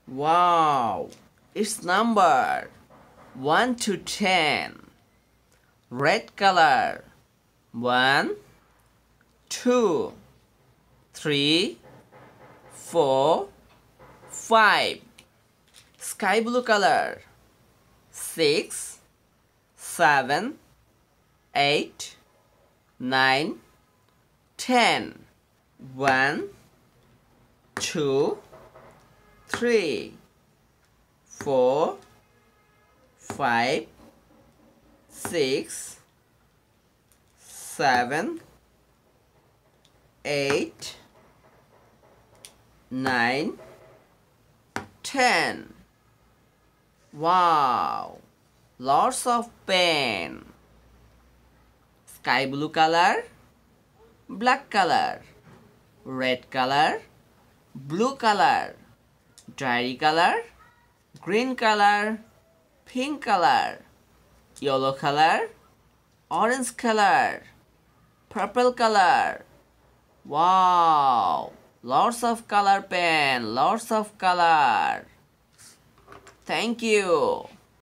Wow, it's number 1 to 10. Red color. 1, 2, 3, 4, 5. Sky blue color. 6, 7, 8, 9, 10. 1, 2, 3, 4, 5, 6, 7, 8, 9, 10. Wow, lots of pen. Sky blue color, black color, red color, blue color, diary color, green color, pink color, yellow color, orange color, purple color. Wow, lots of color pen, lots of color. Thank you.